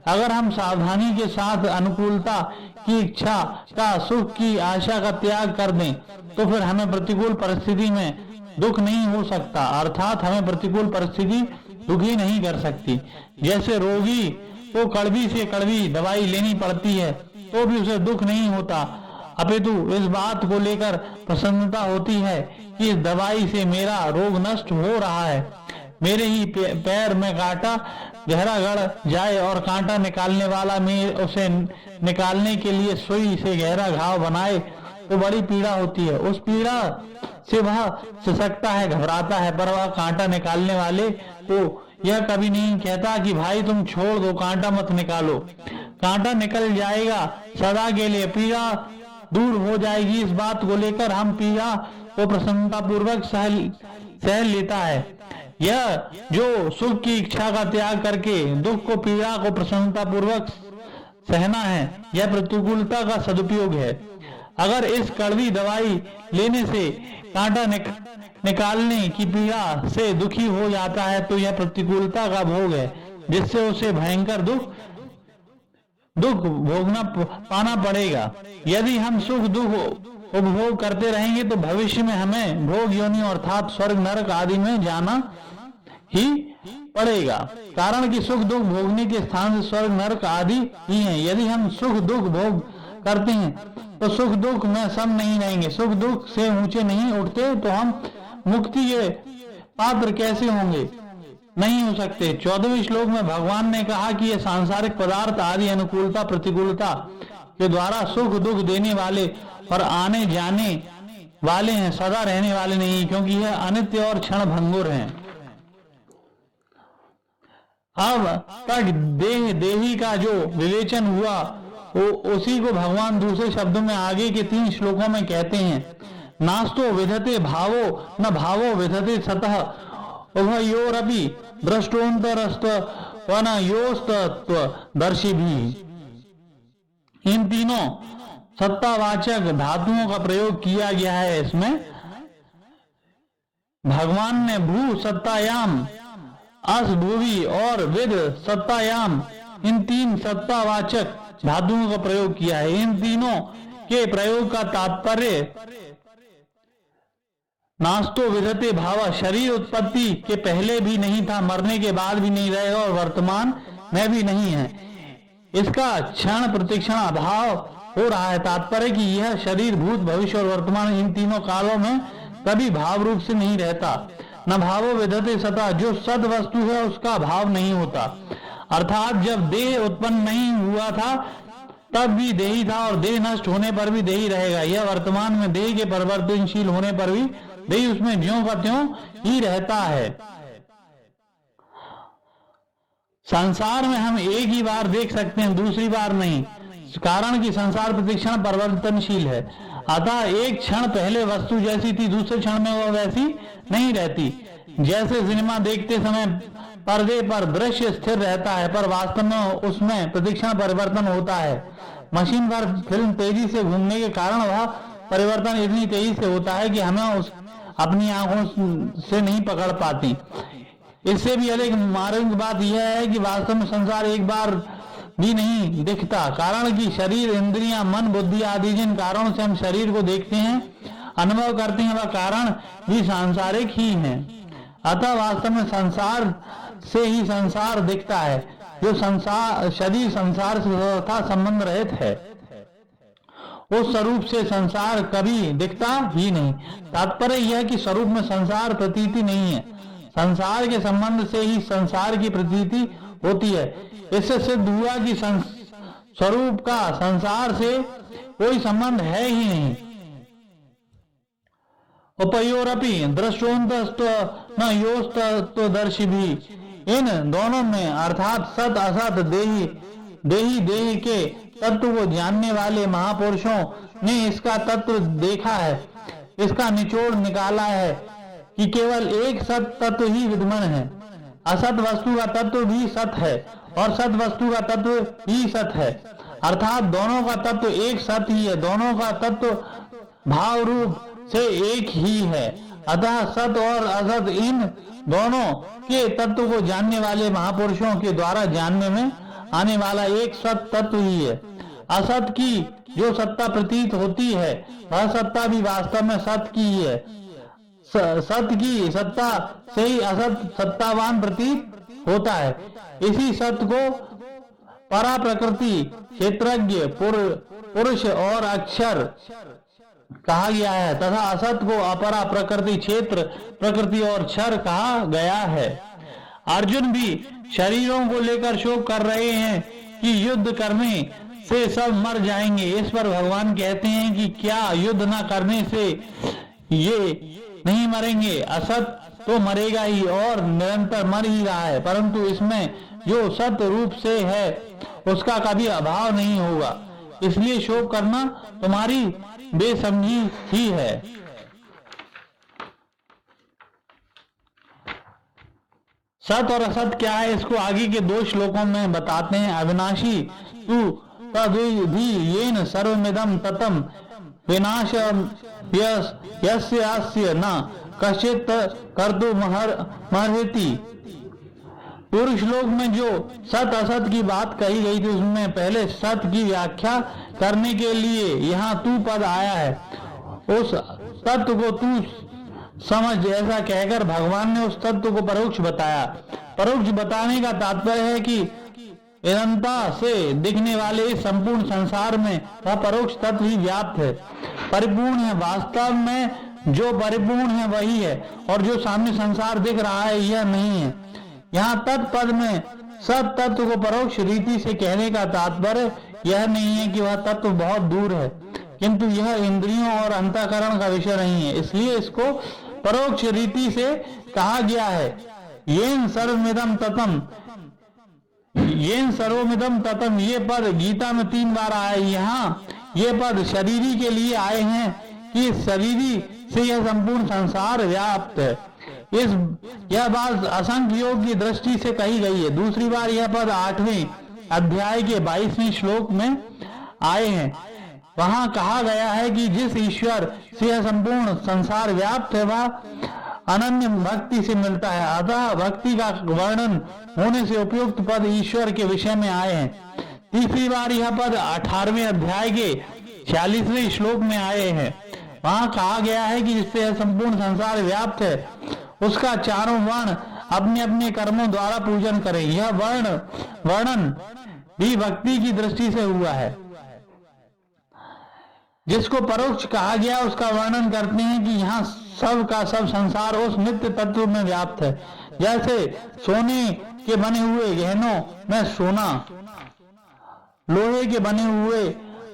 अगर हम सावधानी के साथ अनुकूलता की इच्छा का, सुख की आशा का त्याग कर दें तो फिर हमें प्रतिकूल परिस्थिति में दुख नहीं हो सकता, अर्थात हमें प्रतिकूल परिस्थिति दुखी नहीं कर सकती। जैसे रोगी को कड़वी से कड़वी दवाई लेनी पड़ती है तो भी उसे दुख नहीं होता, अपितु इस बात को लेकर प्रसन्नता होती है कि इस दवाई से मेरा रोग नष्ट हो रहा है। मेरे ही पैर में कांटा गहरा गड़ जाए और कांटा निकालने वाला में उसे निकालने के लिए सुई से गहरा घाव बनाए तो बड़ी पीड़ा होती है। उस पीड़ा से वह सिसकता है, घबराता है, पर वह कांटा निकालने वाले को यह कभी नहीं कहता कि भाई तुम छोड़ दो, कांटा मत निकालो। कांटा निकल जाएगा सदा के लिए, पीड़ा दूर हो जाएगी। इस बात को लेकर हम पीड़ा को प्रसन्नता पूर्वक सह लेता है। यह जो सुख की इच्छा का त्याग करके दुख को, पीड़ा को प्रसन्नता पूर्वक सहना है, यह प्रतिकूलता का सदुपयोग है। अगर इस कड़वी दवाई लेने से कांटा निकालने की पीड़ा से दुखी हो जाता है तो यह प्रतिकूलता का भोग है, जिससे उसे भयंकर दुख भोगना पाना पड़ेगा। यदि हम सुख दुख उपभोग करते रहेंगे तो भविष्य में हमें भोग योनि अर्थात स्वर्ग, नरक आदि में जाना ही पड़ेगा, कारण कि सुख दुख भोगने के स्थान से स्वर्ग, नरक आदि ही हैं। यदि हम सुख दुख भोग करते हैं तो सुख दुख में सम नहीं रहेंगे, सुख दुख से ऊंचे नहीं उठते तो हम मुक्ति के पात्र कैसे होंगे? नहीं हो सकते। 14वें श्लोक में भगवान ने कहा कि ये सांसारिक पदार्थ आदि अनुकूलता प्रतिकूलता के द्वारा सुख दुख देने वाले और आने जाने वाले हैं, सदा रहने वाले नहीं, क्योंकि यह अनित्य और क्षण भंगुर हैं। अब तक देही का जो विवेचन हुआ उसी को भगवान दूसरे शब्दों में आगे के 3 श्लोकों में कहते हैं। नास्तो विधते भावो न भावो विधते सतः उभयोरपि दृष्टोन्तरस्त वन योस्तत्व दर्शी भी। इन तीनों सत्तावाचक धातुओं का प्रयोग किया गया है। इसमें भगवान ने भू सत्तायाम, अस भूवि और विद सत्तायाम, इन 3 सत्तावाचक धातुओं का प्रयोग किया है। इन तीनों के प्रयोग का तात्पर्य नास्तो विधते भाव, शरीर उत्पत्ति के पहले भी नहीं था, मरने के बाद भी नहीं रहेगा और वर्तमान में भी नहीं है। इसका क्षण प्रतिक्षण अभाव हो रहा है। तात्पर्य कि यह शरीर भूत, भविष्य और वर्तमान इन तीनों कालों में कभी भाव रूप से नहीं रहता। न भावो विधते सता, जो सद वस्तु है उसका भाव नहीं होता। अर्थात जब देह उत्पन्न नहीं हुआ था तब भी देही था और देह नष्ट होने पर भी देही रहेगा। यह वर्तमान में देह के परिवर्तनशील होने पर भी देही उसमें ज्यों का त्यों ही रहता है। संसार में हम एक ही बार देख सकते हैं, दूसरी बार नहीं, कारण कि संसार प्रतिक्षण परिवर्तनशील है। अतः एक क्षण पहले वस्तु जैसी थी दूसरे क्षण में वह वैसी नहीं रहती। जैसे सिनेमा देखते समय पर्दे पर दृश्य स्थिर रहता है पर वास्तव में उसमें प्रतिक्षण परिवर्तन होता है। मशीन पर फिल्म तेजी से घूमने के कारण वह परिवर्तन इतनी तेजी से होता है कि हमें उस अपनी आंखों से नहीं पकड़ पाती। इससे भी अधिक मार्मिक बात यह है कि वास्तव में संसार एक बार भी नहीं दिखता, कारण कि शरीर, इंद्रियां, मन, बुद्धि आदि जिन कारणों से हम शरीर को देखते हैं, अनुभव करते हैं, वह कारण भी सांसारिक ही है। अतः वास्तव में संसार से ही संसार दिखता है। जो संसार शरीर संसार से सर्वथा संबंध रहित है, उस स्वरूप से संसार कभी दिखता ही नहीं। तात्पर्य यह कि स्वरूप में संसार प्रतीति नहीं है, संसार के संबंध से ही संसार की प्रतीति होती है। इससे सिद्ध हुआ कि स्वरूप का संसार से कोई संबंध है ही नहीं। उपयोरपि दृष्टोन्तस्तो न योस्तत्वदर्शी भी, इन दोनों में अर्थात सत असत देही के तत्व को जानने वाले महापुरुषों ने इसका तत्व देखा है, इसका निचोड़ निकाला है कि केवल एक सत तत्व ही विद्यमान है। असत वस्तु का तत्व भी सत है और सत वस्तु का तत्व ही सत है, अर्थात दोनों का तत्व एक सत ही है, दोनों का तत्व भाव रूप से एक ही है। अतः सत और असत इन दोनों के तत्व को जानने वाले महापुरुषों के द्वारा जानने में आने वाला एक सत तत्व ही है। असत की जो सत्ता प्रतीत होती है, वह सत्ता भी वास्तव में सत की ही है। सत की सत्ता से ही असत सत्तावान प्रतीत होता है। इसी सत को परा प्रकृति, क्षेत्रज्ञ, पुरुष और अक्षर कहा गया है तथा असत को अपरा प्रकृति, क्षेत्र, प्रकृति और क्षर कहा गया है। अर्जुन भी शरीरों को लेकर शोक कर रहे हैं कि युद्ध करने से सब मर जाएंगे। इस पर भगवान कहते हैं कि क्या युद्ध न करने से ये नहीं मरेंगे? असत तो मरेगा ही और निरंतर मर ही रहा है, परंतु इसमें जो सत्य रूप से है उसका कभी अभाव नहीं होगा। इसलिए शोक करना तुम्हारी बेसमझी ही है। सत और असत क्या है, इसको आगे के 2 श्लोकों में बताते हैं। अविनाशी तू तद्विधि येन सर्वमिदं ततं विनाश यस्य न कश्चित् कर्तुमर्हति। पूर्व श्लोक में जो सत असत की बात कही गई थी, उसमें पहले सत की व्याख्या करने के लिए यहाँ तू पद आया है। उस तत्व को तू समझ, ऐसा कहकर भगवान ने उस तत्व को परोक्ष बताया। परोक्ष बताने का तात्पर्य है कि अनंतता से दिखने वाले इस संपूर्ण संसार में वह परोक्ष तत्व ही व्याप्त है, परिपूर्ण है। वास्तव में जो परिपूर्ण है वही है और जो सामने संसार दिख रहा है यह नहीं है। यहाँ तत्पद में सत तत्व को परोक्ष रीति से कहने का तात्पर्य यह नहीं है कि वह तत्व बहुत दूर है, किंतु यह इंद्रियों और अंतःकरण का विषय नहीं है, इसलिए इसको परोक्ष रीति से कहा गया है। येन सर्वमिदं ततं, येन सर्वमिदं ततं, ये पद गीता में 3 बार आए। यहाँ ये पद शरीरी के लिए आए हैं कि शरीरी से यह संपूर्ण संसार व्याप्त है। यह बात असंख्य योग की दृष्टि से कही गई है। दूसरी बार यह पद 8वें अध्याय के 22वें श्लोक में आए हैं। वहां कहा गया है कि जिस ईश्वर से यह संपूर्ण संसार व्याप्त है वह अनन्य भक्ति से मिलता है। अतः भक्ति का वर्णन होने से उपयुक्त पद ईश्वर के विषय में आए हैं। तीसरी बार यह पद 18वें अध्याय के 46वें श्लोक में आए हैं। वहां कहा गया है कि जिससे यह संपूर्ण संसार व्याप्त है उसका चारों वर्ण अपने अपने कर्मों द्वारा पूजन करें। यह वर्णन भी भक्ति की दृष्टि से हुआ है। जिसको परोक्ष कहा गया उसका वर्णन करते हैं कि यहाँ सब का सब संसार उस नित्य तत्व में व्याप्त है। जैसे सोने के बने हुए गहनों में सोना, लोहे के बने हुए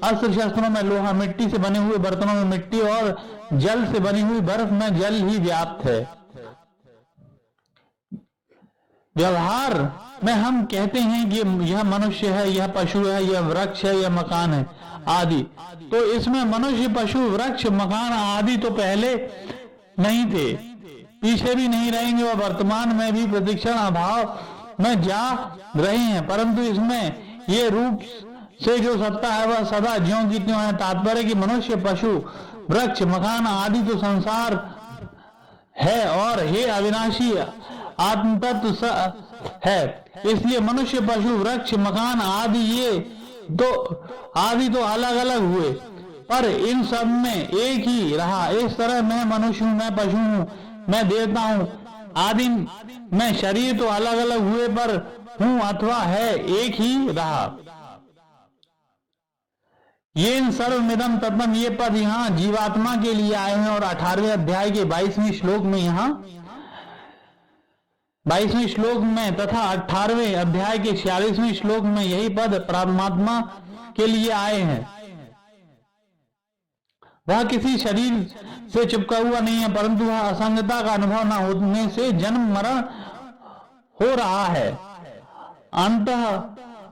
अस्त्र शस्त्रों में लोहा, मिट्टी से बने हुए बर्तनों में मिट्टी और जल से बनी हुई बर्फ में जल ही व्याप्त है। व्यवहार में हम कहते हैं कि यह मनुष्य है, यह पशु है, यह वृक्ष है, यह मकान है आदि। तो इसमें मनुष्य, पशु, वृक्ष, मकान आदि तो पहले नहीं थे, पीछे भी नहीं रहेंगे और वर्तमान में भी प्रतिक्षण अभाव में जा रहे हैं, परंतु इसमें ये रूप से जो सत्ता है वह सदा ज्यों की त्यों है। तात्पर्य कि मनुष्य, पशु, वृक्ष, मकान आदि तो संसार है और ये अविनाशी आत्म तत्व है। इसलिए मनुष्य, पशु, वृक्ष, मकान आदि ये तो अलग अलग हुए पर इन सब में एक ही रहा। इस तरह मैं मनुष्य हूँ, मैं पशु हूँ, मैं देवता हूँ, आदि में शरीर तो अलग अलग हुए पर हूं अथवा है एक ही रहा। ये इन सर्वमिदं तत्त्वम्, ये पद यहाँ जीवात्मा के लिए आए हैं और 18वें अध्याय के 22वें श्लोक में, यहाँ 22वें श्लोक में तथा 18वें अध्याय के 46वें श्लोक में यही पद परमात्मा के लिए आए हैं। वह किसी शरीर से चिपका हुआ नहीं है, परंतु वह असंगता का अनुभव न होने से जन्म मरण हो रहा है।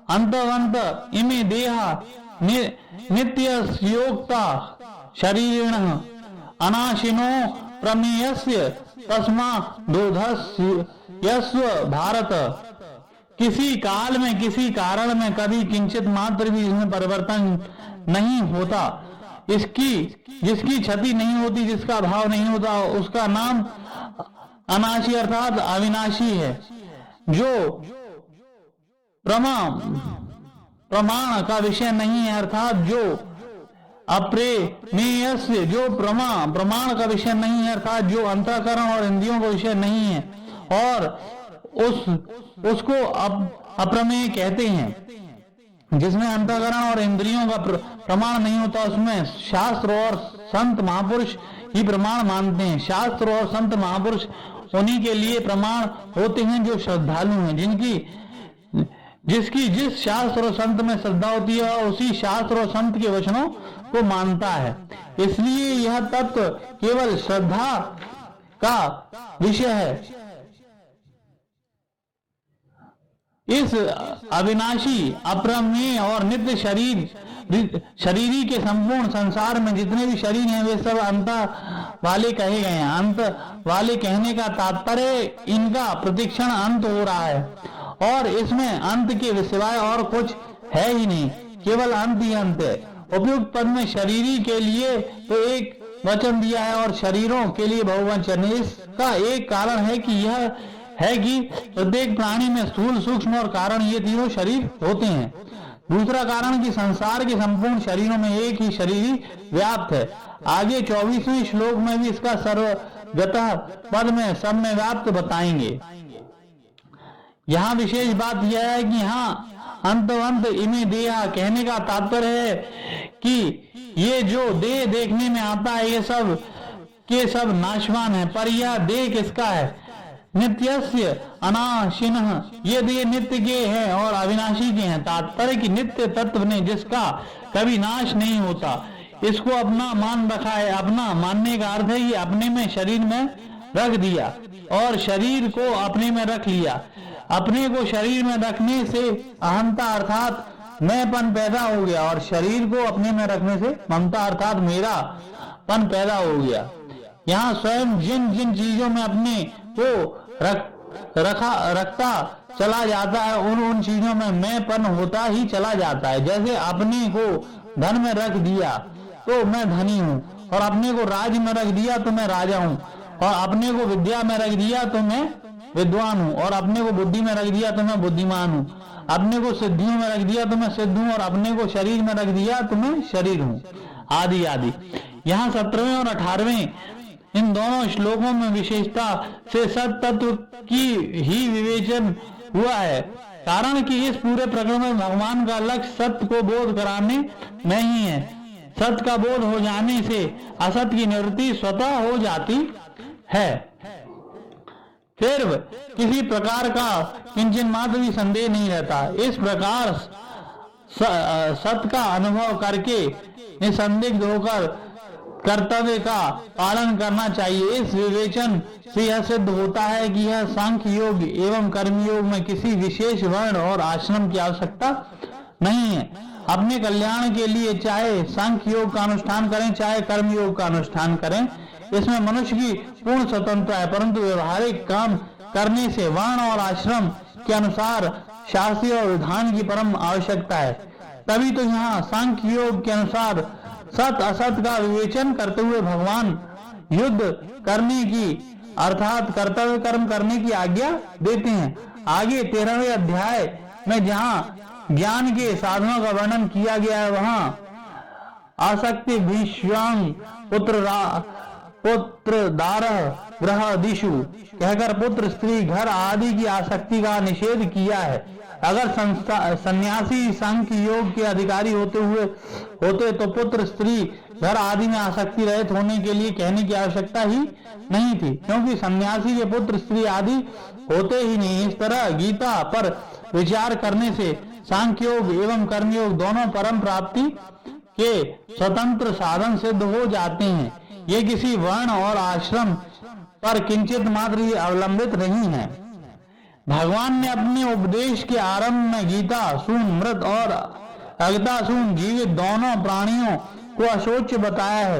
अंतवंत इमे देहा नित्यस्योक्ता शरीरिणः अनाशिनो प्रमेयस्य तस्मा दोधस्यस्व भारत। किसी काल में किसी कारण में कभी किंचित मात्र भी इसमें परिवर्तन नहीं होता, जिसकी क्षति नहीं होती, जिसका भाव नहीं होता, उसका नाम अनाशी अर्थात अविनाशी है। जो प्रमाण का विषय नहीं है, अर्थात जो अप्रेमेयस्य, जो प्रमाण का विषय नहीं है, अर्थात जो अंतःकरण और इंद्रियों का विषय नहीं है, और उसको अप्रमेय कहते हैं। जिसमें अंतःकरण और इंद्रियों का प्रमाण नहीं होता, उसमें शास्त्र और संत महापुरुष ही प्रमाण मानते हैं। शास्त्र और संत महापुरुष उन्हीं के लिए प्रमाण होते हैं जो श्रद्धालु हैं, जिसकी जिस शास्त्र और संत में श्रद्धा होती है उसी शास्त्र और संत के वचनों को मानता है। इसलिए यह तत्व केवल श्रद्धा का विषय है। इस अविनाशी, अप्रमेय और नित्य शरीरी के संपूर्ण संसार में जितने भी शरीर हैं वे सब अंत वाले कहे गए हैं। अंत वाले कहने का तात्पर्य इनका प्रतिक्षण अंत हो रहा है और इसमें अंत के सिवाय और कुछ है ही नहीं, केवल अंत ही अंत है। उपयुक्त पद में शरीरी के लिए तो एक वचन दिया है और शरीरों के लिए बहुवचन। इसका एक कारण है कि यह है कि प्रत्येक प्राणी में स्थूल, सूक्ष्म और कारण ये तीनों शरीर होते हैं। दूसरा कारण कि संसार के संपूर्ण शरीरों में एक ही शरीर व्याप्त है। आगे 24वें श्लोक में भी इसका सर्वगतः पद में सब में व्याप्त बताएंगे। यहाँ विशेष बात यह है कि यहाँ अंतवंत इमे देहा कहने का तात्पर्य है कि ये जो देह देखने में आता है ये सब के सब नाशवान है, पर यह देह किसका है? नित्यस्य अनाशिनः, ये देह नित्य के हैं और अविनाशी के हैं। तात्पर्य कि नित्य तत्व ने जिसका कभी नाश नहीं होता, इसको अपना मान रखा है। अपना मानने का अर्थ है कि अपने में शरीर में रख दिया और शरीर को अपने में रख लिया। अपने को शरीर में रखने से अहंता अर्थात मैंपन पैदा हो गया और शरीर को अपने में रखने से ममता अर्थात मेरापन पैदा हो गया। यहाँ स्वयं जिन जिन चीजों में अपने को रखता चला जाता है उन चीजों में मैंपन होता ही चला जाता है। जैसे अपने को धन में रख दिया तो मैं धनी हूँ, और अपने को राज्य में रख दिया तो मैं राजा हूँ, और अपने को विद्या में रख दिया तो मैं विद्वान हूँ, और अपने को बुद्धि में रख दिया तो मैं बुद्धिमान हूँ, अपने को सिद्धियों में रख दिया तो मैं सिद्ध हूँ, और अपने को शरीर में रख दिया तो मैं शरीर हूँ, आदि आदि। यहाँ 17वें और 18वें इन दोनों श्लोकों में विशेषता से सत तत्व की ही विवेचन हुआ है, कारण कि इस पूरे प्रकरण में भगवान का लक्ष्य सत्य को बोध कराने नहीं है। सत्य का बोध हो जाने से असत्य की निवृत्ति स्वतः हो जाती है। फिर किसी प्रकार का किंचन मात्र भी संदेह नहीं रहता। इस प्रकार सत्य का अनुभव करके निसंदिग्ध होकर कर्तव्य का पालन करना चाहिए। इस विवेचन से यह सिद्ध होता है कि यह सांख्य योग एवं कर्मयोग में किसी विशेष वर्ण और आश्रम की आवश्यकता नहीं है। अपने कल्याण के लिए चाहे सांख्य योग का अनुष्ठान करें चाहे कर्म योग का अनुष्ठान करें, इसमें मनुष्य की पूर्ण स्वतंत्रता है, परंतु व्यवहारिक काम करने से वर्ण और आश्रम के अनुसार शास्त्रीय और विधान की परम आवश्यकता है। तभी तो यहाँ सांख्य योग के अनुसार सत असत का विवेचन करते हुए भगवान युद्ध करने की अर्थात कर्तव्य कर्म करने की आज्ञा देते हैं। आगे 13वें अध्याय में जहाँ ज्ञान के साधनों का वर्णन किया गया है, वहाँ आसक्ति विश्वांग पुत्रदार ग्रह दिशु कहकर पुत्र स्त्री घर आदि की आसक्ति का निषेध किया है। अगर सन्यासी सांख्य योग के अधिकारी होते तो पुत्र स्त्री घर आदि में आसक्ति रहित होने के लिए कहने की आवश्यकता ही नहीं थी, क्योंकि सन्यासी के पुत्र स्त्री आदि होते ही नहीं। इस तरह गीता पर विचार करने से सांख्य योग एवं कर्मयोग दोनों परम प्राप्ति के स्वतंत्र साधन सिद्ध हो जाते हैं। ये किसी वर्ण और आश्रम पर किंचित मात्र अवलंबित नहीं है। भगवान ने अपने उपदेश के आरंभ में गीता सून मृत और अगतासून जीवित दोनों प्राणियों को अशोच बताया है।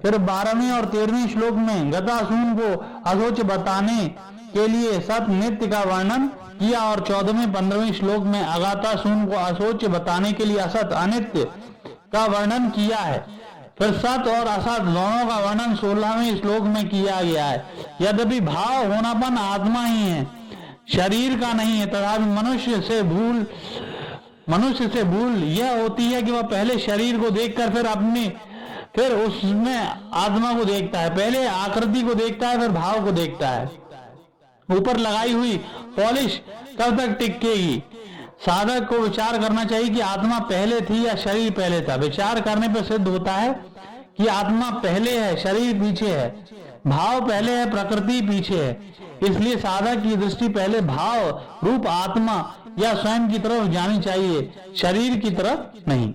फिर 12वें और 13वें श्लोक में गतासून को अशोच बताने के लिए सत नित्य का वर्णन किया और 14वें 15वें श्लोक में अगातासून को अशोच बताने के लिए असत अनित्य का वर्णन किया है। फिर सत और असत दोनों का वर्णन 16वें श्लोक में किया गया है। यद्यपि भाव होनापन आत्मा ही है, शरीर का नहीं है, तथापि मनुष्य से भूल यह होती है कि वह पहले शरीर को देखकर फिर उसमें आत्मा को देखता है। पहले आकृति को देखता है, फिर भाव को देखता है। ऊपर लगाई हुई पॉलिश कब तक टिकेगी? साधक को विचार करना चाहिए कि आत्मा पहले थी या शरीर पहले था। विचार करने पर सिद्ध होता है कि आत्मा पहले है, शरीर पीछे है, भाव पहले है, प्रकृति पीछे है। इसलिए साधक की दृष्टि पहले भाव रूप आत्मा या स्वयं की तरफ जानी चाहिए, शरीर की तरफ नहीं।